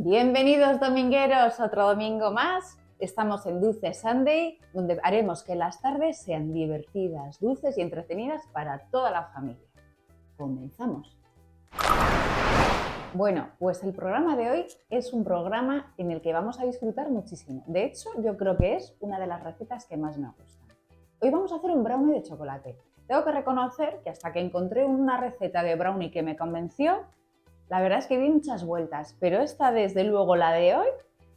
Bienvenidos domingueros, otro domingo más. Estamos en Dulce Sunday, donde haremos que las tardes sean divertidas, dulces y entretenidas para toda la familia. Comenzamos. Bueno, pues el programa de hoy es un programa en el que vamos a disfrutar muchísimo. De hecho, yo creo que es una de las recetas que más me gustan. Hoy vamos a hacer un brownie de chocolate. Tengo que reconocer que hasta que encontré una receta de brownie que me convenció, la verdad es que di muchas vueltas, pero esta, desde luego, la de hoy,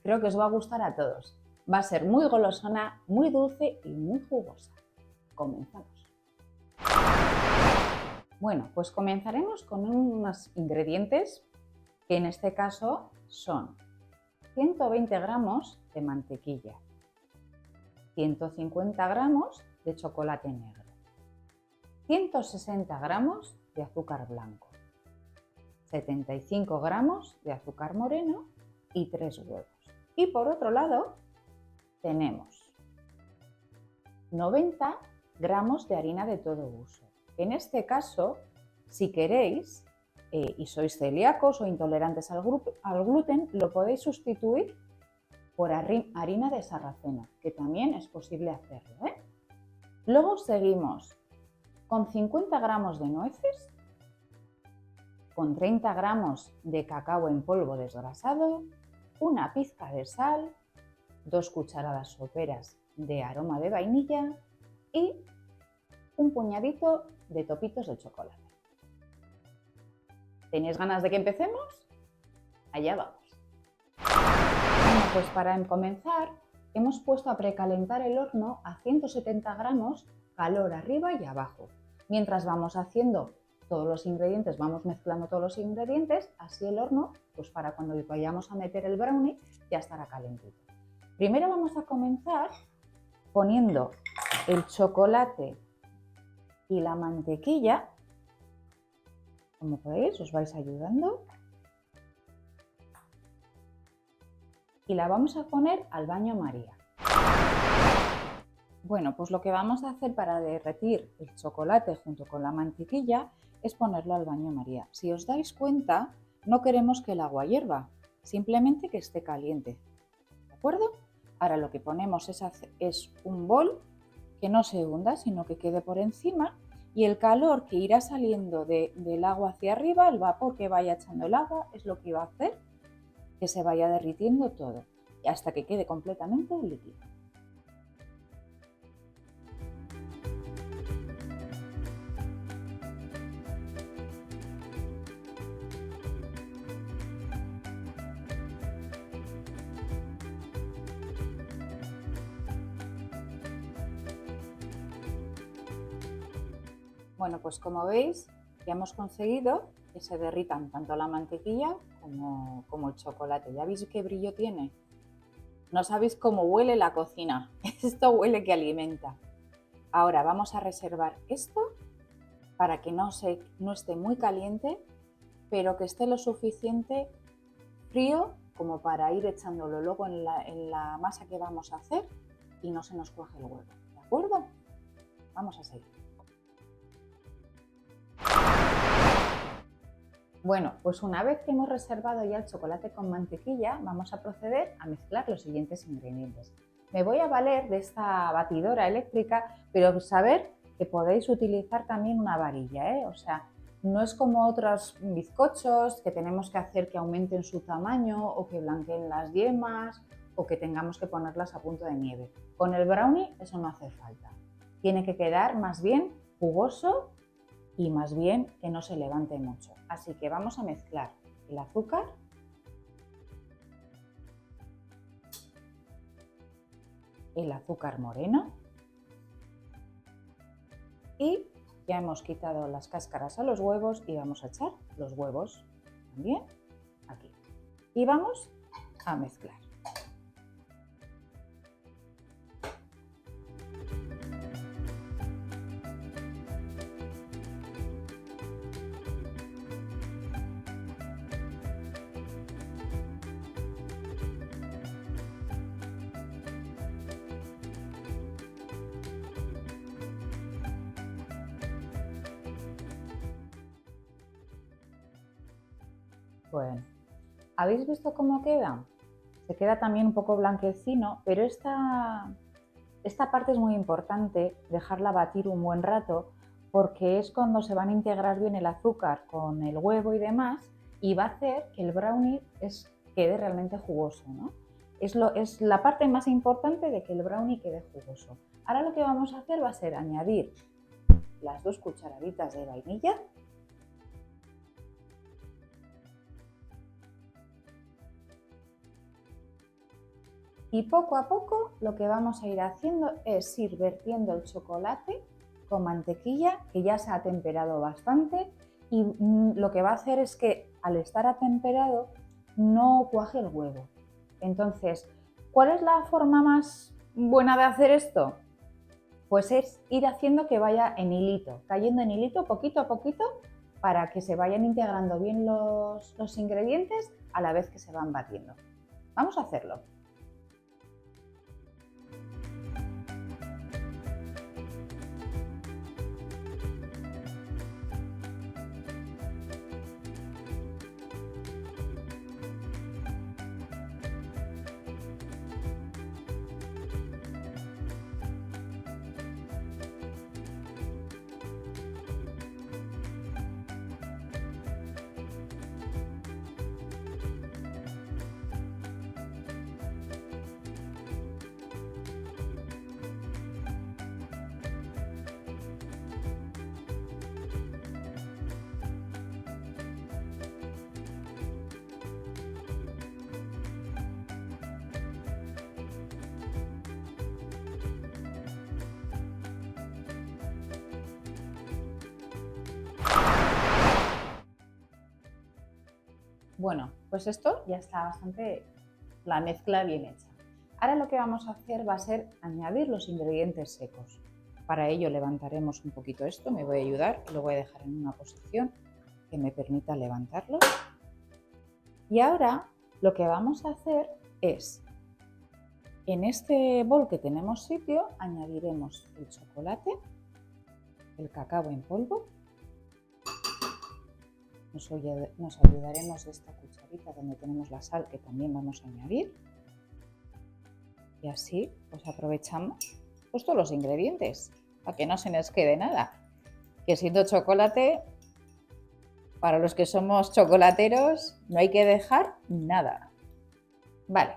creo que os va a gustar a todos. Va a ser muy golosona, muy dulce y muy jugosa. Comenzamos. Bueno, pues comenzaremos con unos ingredientes que en este caso son 120 gramos de mantequilla, 150 gramos de chocolate negro, 160 gramos de azúcar blanco, 75 gramos de azúcar moreno y 3 huevos. Y por otro lado tenemos 90 gramos de harina de todo uso. En este caso, si queréis y sois celíacos o intolerantes al gluten, lo podéis sustituir por harina de sarraceno, que también es posible hacerlo, ¿eh? Luego seguimos con 50 gramos de nueces, con 30 gramos de cacao en polvo desgrasado, una pizca de sal, 2 cucharadas soperas de aroma de vainilla y un puñadito de topitos de chocolate. ¿Tenéis ganas de que empecemos? Allá vamos. Bueno, pues para comenzar hemos puesto a precalentar el horno a 170 gramos, calor arriba y abajo. Mientras vamos haciendo todos los ingredientes, vamos mezclando todos los ingredientes, así el horno, pues para cuando vayamos a meter el brownie, ya estará calentito. Primero vamos a comenzar poniendo el chocolate y la mantequilla. Como podéis, os vais ayudando. Y la vamos a poner al baño María. Bueno, pues lo que vamos a hacer para derretir el chocolate junto con la mantequilla es ponerlo al baño María. Si os dais cuenta, no queremos que el agua hierva, simplemente que esté caliente. ¿De acuerdo? Ahora lo que ponemos es un bol que no se hunda, sino que quede por encima, y el calor que irá saliendo del agua hacia arriba, el vapor que vaya echando el agua, es lo que va a hacer que se vaya derritiendo todo, hasta que quede completamente líquido. Bueno, pues como veis, ya hemos conseguido que se derritan tanto la mantequilla como el chocolate. ¿Ya veis qué brillo tiene? No sabéis cómo huele la cocina. Esto huele que alimenta. Ahora vamos a reservar esto para que no esté muy caliente, pero que esté lo suficiente frío como para ir echándolo luego en la masa que vamos a hacer y no se nos cuaje el huevo. ¿De acuerdo? Vamos a seguir. Bueno, pues una vez que hemos reservado ya el chocolate con mantequilla, vamos a proceder a mezclar los siguientes ingredientes. Me voy a valer de esta batidora eléctrica, pero saber que podéis utilizar también una varilla, ¿eh? O sea, no es como otros bizcochos que tenemos que hacer que aumenten su tamaño o que blanqueen las yemas o que tengamos que ponerlas a punto de nieve. Con el brownie eso no hace falta. Tiene que quedar más bien jugoso y más bien que no se levante mucho. Así que vamos a mezclar el azúcar, moreno y ya hemos quitado las cáscaras a los huevos y vamos a echar los huevos también aquí. Y vamos a mezclar. Bueno, ¿Habéis visto cómo queda? Se queda también un poco blanquecino, pero esta parte es muy importante, dejarla batir un buen rato, porque es cuando se van a integrar bien el azúcar con el huevo y demás, y va a hacer que el brownie quede realmente jugoso, ¿no? Es la parte más importante de que el brownie quede jugoso. Ahora lo que vamos a hacer va a ser añadir las 2 cucharaditas de vainilla. Y poco a poco lo que vamos a ir haciendo es ir vertiendo el chocolate con mantequilla, que ya se ha temperado bastante, y lo que va a hacer es que al estar atemperado no cuaje el huevo. Entonces, ¿cuál es la forma más buena de hacer esto? Pues es ir haciendo que vaya en hilito, cayendo en hilito poquito a poquito para que se vayan integrando bien los ingredientes a la vez que se van batiendo. Vamos a hacerlo. Bueno, pues esto ya está bastante la mezcla bien hecha. Ahora lo que vamos a hacer va a ser añadir los ingredientes secos. Para ello levantaremos un poquito esto, me voy a ayudar, lo voy a dejar en una posición que me permita levantarlo. Y ahora lo que vamos a hacer es, en este bol que tenemos sitio, añadiremos el chocolate, el cacao en polvo. Nos ayudaremos de esta cucharita donde tenemos la sal, que también vamos a añadir. Y así pues aprovechamos pues todos los ingredientes para que no se nos quede nada. Que siendo chocolate, para los que somos chocolateros, no hay que dejar nada. Vale,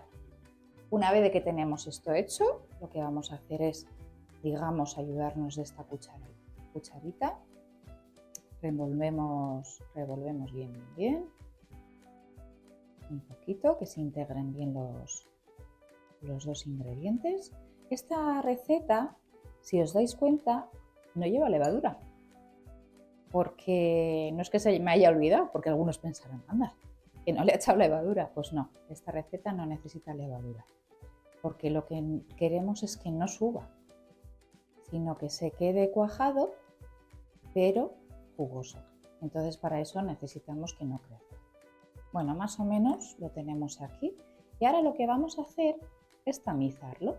una vez de que tenemos esto hecho, lo que vamos a hacer es, digamos, ayudarnos de esta cucharita. Revolvemos bien, un poquito, que se integren bien los 2 ingredientes. Esta receta, si os dais cuenta, no lleva levadura, porque no es que se me haya olvidado, porque algunos pensarán, anda, que no le ha echado levadura. Pues no, esta receta no necesita levadura, porque lo que queremos es que no suba, sino que se quede cuajado, pero jugoso. Entonces para eso necesitamos que no crezca. Bueno, más o menos lo tenemos aquí. Y ahora lo que vamos a hacer es tamizarlo.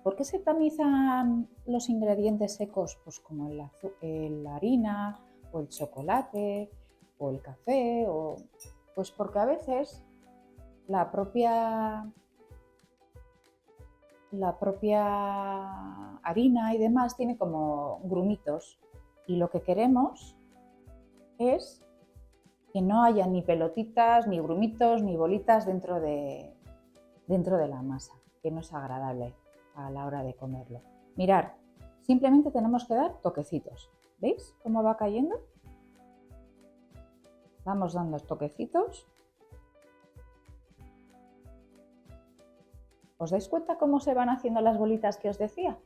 ¿Por qué se tamizan los ingredientes secos? Pues como la harina o el chocolate o el café, pues porque a veces la propia harina y demás tiene como grumitos. Y lo que queremos es que no haya ni pelotitas, ni grumitos, ni bolitas dentro de la masa, que no es agradable a la hora de comerlo. Mirad, simplemente tenemos que dar toquecitos. ¿Veis cómo va cayendo? Vamos dando toquecitos. ¿Os dais cuenta cómo se van haciendo las bolitas que os decía?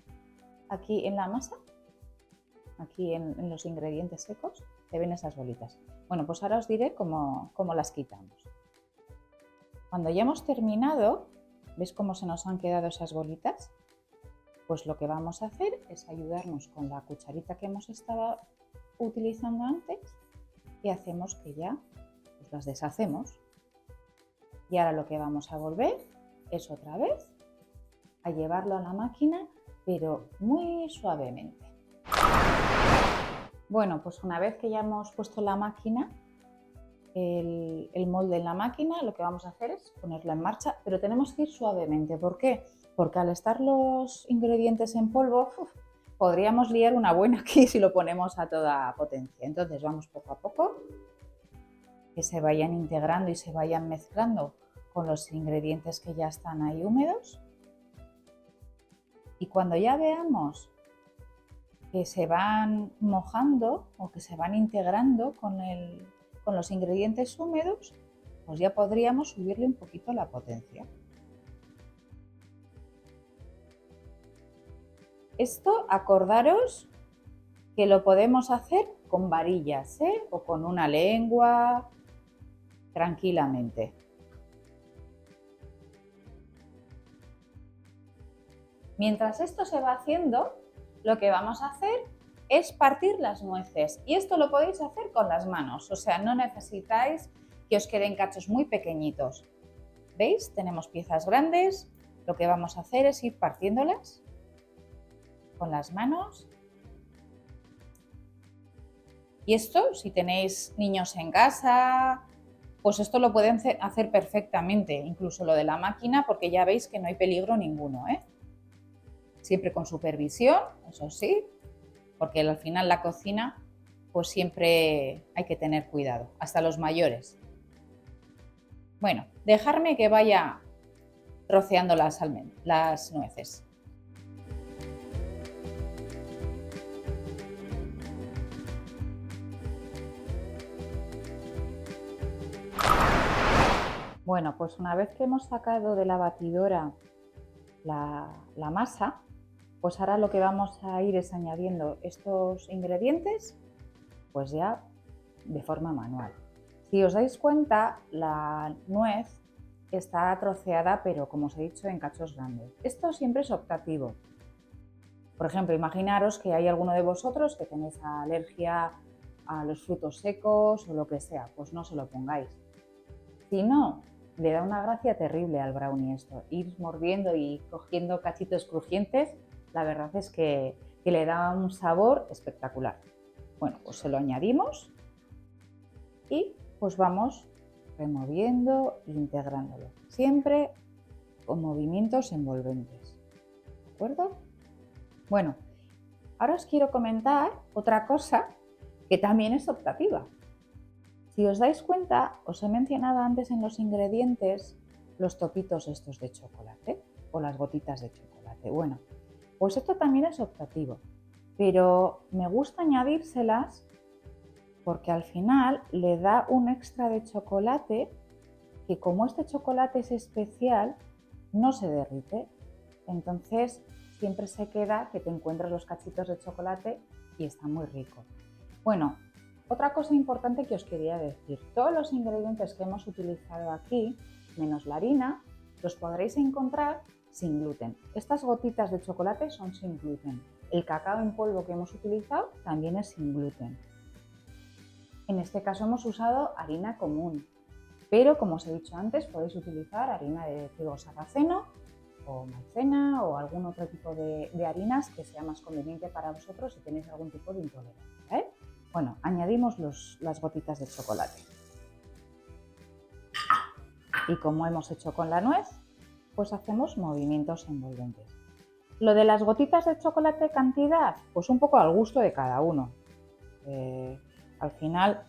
Aquí en la masa. Aquí en los ingredientes secos se ven esas bolitas. Bueno, pues ahora os diré cómo las quitamos. Cuando ya hemos terminado, ¿veis cómo se nos han quedado esas bolitas? Pues lo que vamos a hacer es ayudarnos con la cucharita que hemos estado utilizando antes y hacemos que ya pues las deshacemos. Y ahora lo que vamos a volver es otra vez a llevarlo a la máquina, pero muy suavemente. Bueno, pues una vez que ya hemos puesto la máquina, el molde en la máquina, lo que vamos a hacer es ponerlo en marcha, pero tenemos que ir suavemente. ¿Por qué? Porque al estar los ingredientes en polvo, podríamos liar una buena aquí si lo ponemos a toda potencia. Entonces vamos poco a poco, que se vayan integrando y se vayan mezclando con los ingredientes que ya están ahí húmedos. Y cuando ya veamos que se van mojando o que se van integrando con los ingredientes húmedos, pues ya podríamos subirle un poquito la potencia. Esto, acordaros que lo podemos hacer con varillas, o con una lengua, tranquilamente. Mientras esto se va haciendo, lo que vamos a hacer es partir las nueces, y esto lo podéis hacer con las manos, o sea, no necesitáis que os queden cachos muy pequeñitos. ¿Veis? Tenemos piezas grandes, lo que vamos a hacer es ir partiéndolas con las manos. Y esto, si tenéis niños en casa, pues esto lo pueden hacer perfectamente, incluso lo de la máquina, porque ya veis que no hay peligro ninguno, Siempre con supervisión, eso sí, porque al final la cocina, pues siempre hay que tener cuidado, hasta los mayores. Bueno, dejarme que vaya troceando las nueces. Bueno, pues una vez que hemos sacado de la batidora la masa, pues ahora lo que vamos a ir es añadiendo estos ingredientes, pues ya de forma manual. Si os dais cuenta, la nuez está troceada, pero como os he dicho, en cachos grandes. Esto siempre es optativo. Por ejemplo, imaginaros que hay alguno de vosotros que tenéis alergia a los frutos secos o lo que sea, pues no se lo pongáis. Si no, le da una gracia terrible al brownie esto, ir mordiendo y cogiendo cachitos crujientes, la verdad es que le da un sabor espectacular. Bueno, pues se lo añadimos y pues vamos removiendo e integrándolo, siempre con movimientos envolventes, ¿de acuerdo? Bueno, ahora os quiero comentar otra cosa que también es optativa. Si os dais cuenta, os he mencionado antes en los ingredientes los topitos estos de chocolate o las gotitas de chocolate. Bueno, pues esto también es optativo, pero me gusta añadírselas porque al final le da un extra de chocolate que, como este chocolate es especial, no se derrite. Entonces siempre se queda que te encuentras los cachitos de chocolate y está muy rico. Bueno, otra cosa importante que os quería decir, todos los ingredientes que hemos utilizado aquí, menos la harina, los podréis encontrar sin gluten. Estas gotitas de chocolate son sin gluten. El cacao en polvo que hemos utilizado también es sin gluten. En este caso hemos usado harina común, pero como os he dicho antes, podéis utilizar harina de trigo sarraceno o maicena o algún otro tipo de harinas que sea más conveniente para vosotros si tenéis algún tipo de intolerancia, Bueno, añadimos las gotitas de chocolate. Y como hemos hecho con la nuez, pues hacemos movimientos envolventes. Lo de las gotitas de chocolate, cantidad, pues un poco al gusto de cada uno. Al final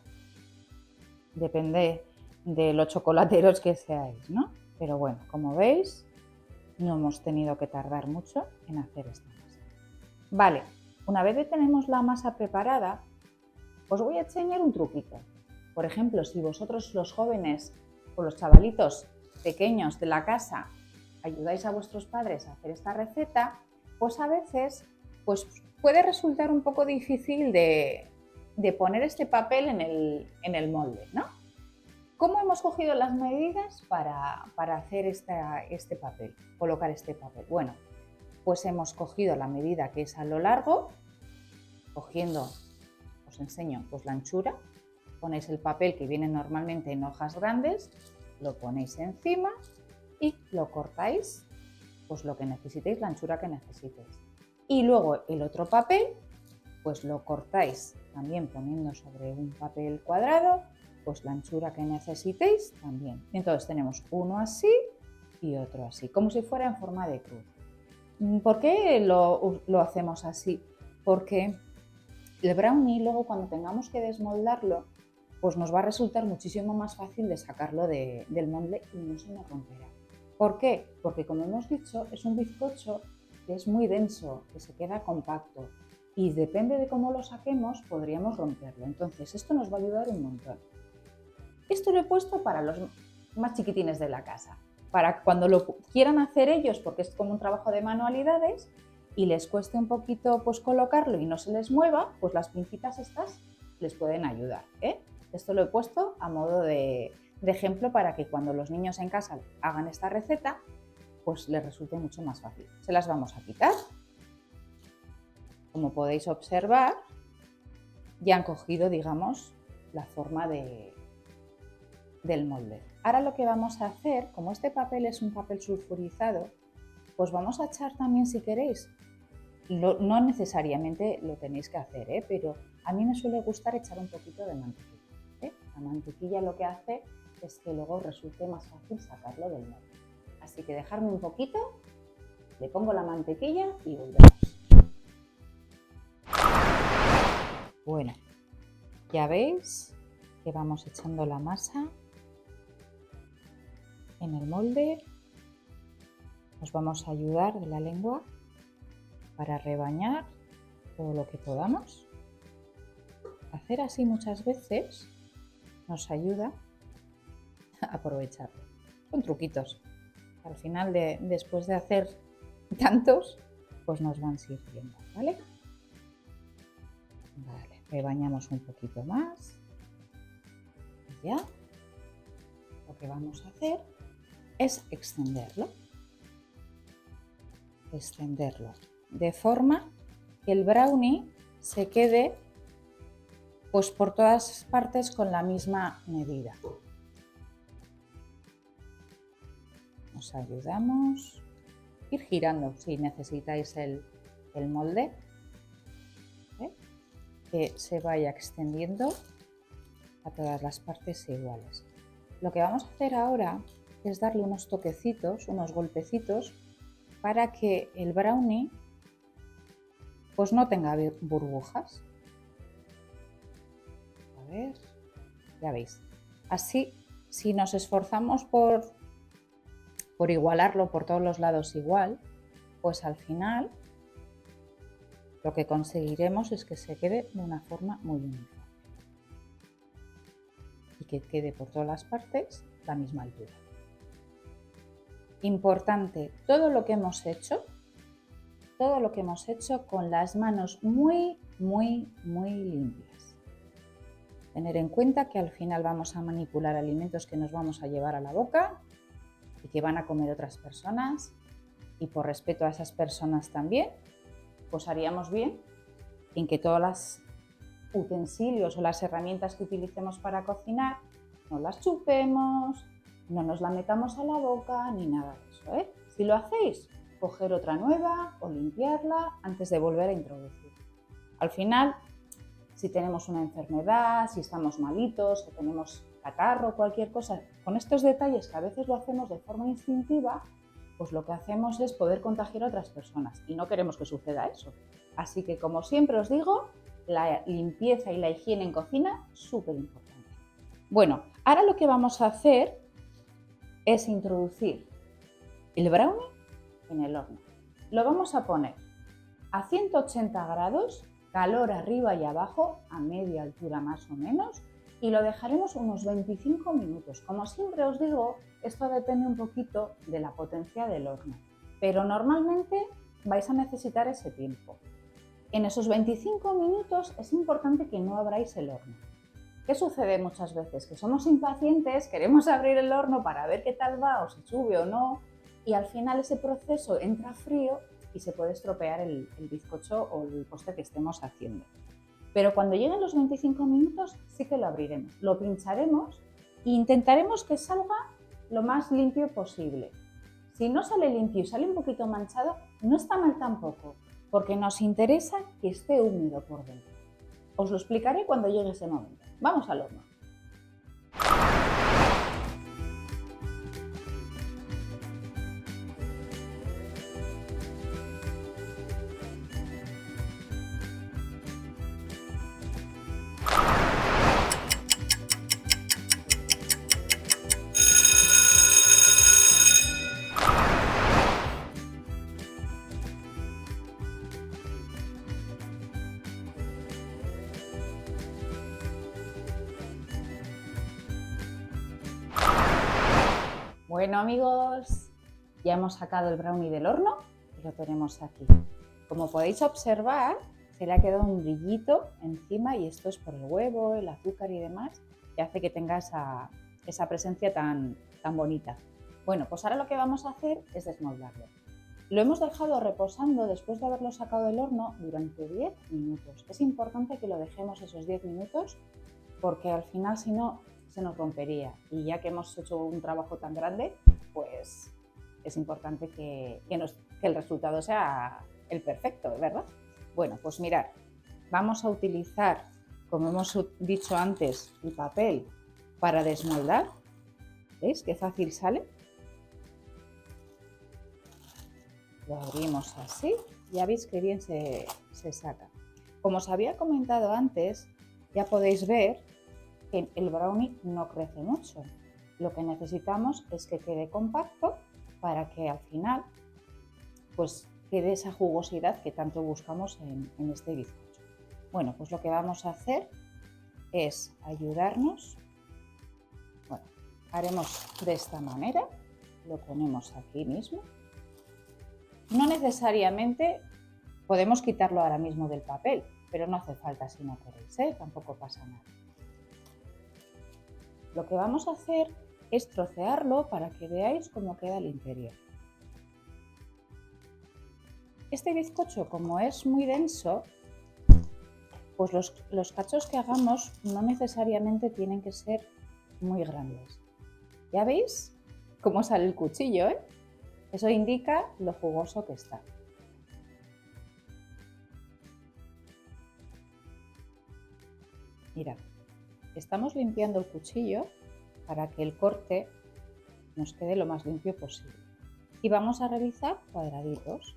depende de los chocolateros que seáis, ¿no? Pero bueno, como veis, no hemos tenido que tardar mucho en hacer esta masa. Vale, una vez que tenemos la masa preparada, os voy a enseñar un truquito. Por ejemplo, si vosotros, los jóvenes o los chavalitos pequeños de la casa, ayudáis a vuestros padres a hacer esta receta, pues a veces pues puede resultar un poco difícil de poner este papel en el molde, ¿no? ¿Cómo hemos cogido las medidas para hacer este papel, colocar este papel? Bueno, pues hemos cogido la medida que es a lo largo, cogiendo, os enseño, pues la anchura, ponéis el papel que viene normalmente en hojas grandes, lo ponéis encima y lo cortáis, pues lo que necesitéis, la anchura que necesitéis. Y luego el otro papel, pues lo cortáis también poniendo sobre un papel cuadrado pues la anchura que necesitéis también. Entonces tenemos uno así y otro así, como si fuera en forma de cruz. ¿Por qué lo hacemos así? Porque el brownie luego cuando tengamos que desmoldarlo, pues nos va a resultar muchísimo más fácil de sacarlo del molde y no se nos romperá. ¿Por qué? Porque como hemos dicho, es un bizcocho que es muy denso, que se queda compacto y depende de cómo lo saquemos podríamos romperlo. Entonces esto nos va a ayudar un montón. Esto lo he puesto para los más chiquitines de la casa, para cuando lo quieran hacer ellos, porque es como un trabajo de manualidades y les cueste un poquito pues colocarlo y no se les mueva, pues las pincitas estas les pueden ayudar, ¿eh? Esto lo he puesto a modo de ejemplo para que cuando los niños en casa hagan esta receta, pues les resulte mucho más fácil. Se las vamos a quitar. Como podéis observar, ya han cogido, digamos, la forma del molde. Ahora lo que vamos a hacer, como este papel es un papel sulfurizado, pues vamos a echar también, si queréis, no necesariamente lo tenéis que hacer, pero a mí me suele gustar echar un poquito de mantequilla. La mantequilla lo que hace es que luego resulte más fácil sacarlo del molde. Así que dejarme un poquito, le pongo la mantequilla y volvemos. Bueno, ya veis que vamos echando la masa en el molde. Nos vamos a ayudar de la lengua para rebañar todo lo que podamos. Hacer así muchas veces nos ayuda a aprovecharlo. Son truquitos. Al final, después de hacer tantos, pues nos van sirviendo, ¿vale? Vale, rebañamos un poquito más. Y ya lo que vamos a hacer es extenderlo. De forma que el brownie se quede pues por todas partes con la misma medida. Nos ayudamos a ir girando si necesitáis el molde, que se vaya extendiendo a todas las partes iguales. Lo que vamos a hacer ahora es darle unos toquecitos, unos golpecitos para que el brownie pues no tenga burbujas. A ver, ya veis. Así, si nos esforzamos por igualarlo por todos los lados igual, pues al final lo que conseguiremos es que se quede de una forma muy uniforme y que quede por todas las partes la misma altura. Importante, todo lo que hemos hecho con las manos muy limpias. Tener en cuenta que al final vamos a manipular alimentos que nos vamos a llevar a la boca y que van a comer otras personas, y por respeto a esas personas también, pues haríamos bien en que todos los utensilios o las herramientas que utilicemos para cocinar no las chupemos, no nos la metamos a la boca ni nada de eso, Si lo hacéis, coger otra nueva o limpiarla antes de volver a introducir. Al final, si tenemos una enfermedad, si estamos malitos o tenemos catarro, cualquier cosa, con estos detalles que a veces lo hacemos de forma instintiva, pues lo que hacemos es poder contagiar a otras personas y no queremos que suceda eso. Así que, como siempre os digo, la limpieza y la higiene en cocina, súper importante. Bueno, ahora lo que vamos a hacer es introducir el brownie en el horno. Lo vamos a poner a 180 grados, calor arriba y abajo, a media altura más o menos, y lo dejaremos unos 25 minutos. Como siempre os digo, esto depende un poquito de la potencia del horno, pero normalmente vais a necesitar ese tiempo. En esos 25 minutos es importante que no abráis el horno. ¿Qué sucede muchas veces? Que somos impacientes, queremos abrir el horno para ver qué tal va, o si sube o no, y al final ese proceso entra frío y se puede estropear el bizcocho o el postre que estemos haciendo. Pero cuando lleguen los 25 minutos sí que lo abriremos, lo pincharemos e intentaremos que salga lo más limpio posible. Si no sale limpio y sale un poquito manchado, no está mal tampoco, porque nos interesa que esté húmedo por dentro. Os lo explicaré cuando llegue ese momento. Vamos al horno. Bueno amigos, ya hemos sacado el brownie del horno y lo tenemos aquí. Como podéis observar, se le ha quedado un brillito encima y esto es por el huevo, el azúcar y demás, que hace que tenga esa presencia tan bonita. Bueno, pues ahora lo que vamos a hacer es desmoldarlo. Lo hemos dejado reposando después de haberlo sacado del horno durante 10 minutos. Es importante que lo dejemos esos 10 minutos porque al final si no se nos rompería y ya que hemos hecho un trabajo tan grande, pues es importante que el resultado sea el perfecto, ¿verdad? Bueno, pues mirad, vamos a utilizar, como hemos dicho antes, el papel para desmoldar. ¿Veis qué fácil sale? Lo abrimos así, ya veis que bien se saca. Como os había comentado antes, ya podéis ver que el brownie no crece mucho. Lo que necesitamos es que quede compacto para que al final pues quede esa jugosidad que tanto buscamos en este bizcocho. Bueno, pues lo que vamos a hacer es ayudarnos. Bueno, haremos de esta manera, lo ponemos aquí mismo. No necesariamente podemos quitarlo ahora mismo del papel, pero no hace falta si no queréis, tampoco pasa nada. Lo que vamos a hacer es trocearlo para que veáis cómo queda el interior. Este bizcocho, como es muy denso, pues los cachos que hagamos no necesariamente tienen que ser muy grandes. ¿Ya veis cómo sale el cuchillo, Eso indica lo jugoso que está. Mirad, estamos limpiando el cuchillo para que el corte nos quede lo más limpio posible. Y vamos a realizar cuadraditos.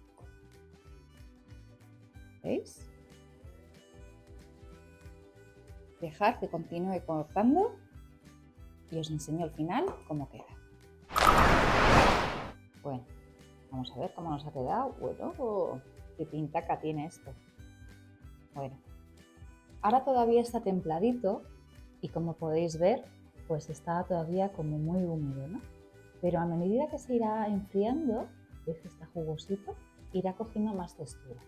¿Veis? Dejar que continúe cortando y os enseño al final cómo queda. Bueno, vamos a ver cómo nos ha quedado. Bueno, qué pintaca tiene esto. Bueno, ahora todavía está templadito y como podéis ver, pues está todavía como muy húmedo, ¿no? Pero a medida que se irá enfriando, veis que está jugosito, irá cogiendo más textura,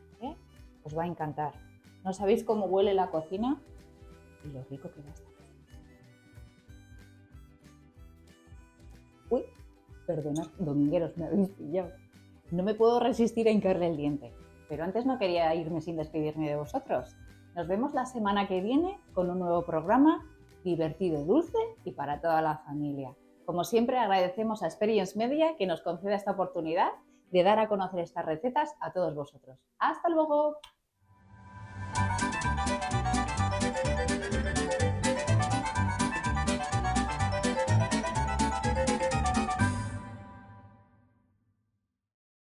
Os va a encantar. No sabéis cómo huele la cocina y lo rico que va a estar. Uy, perdonad, domingueros, me habéis pillado. No me puedo resistir a hincarle el diente, pero antes no quería irme sin despedirme de vosotros. Nos vemos la semana que viene con un nuevo programa divertido, dulce y para toda la familia. Como siempre, agradecemos a Experience Media que nos conceda esta oportunidad de dar a conocer estas recetas a todos vosotros. ¡Hasta luego!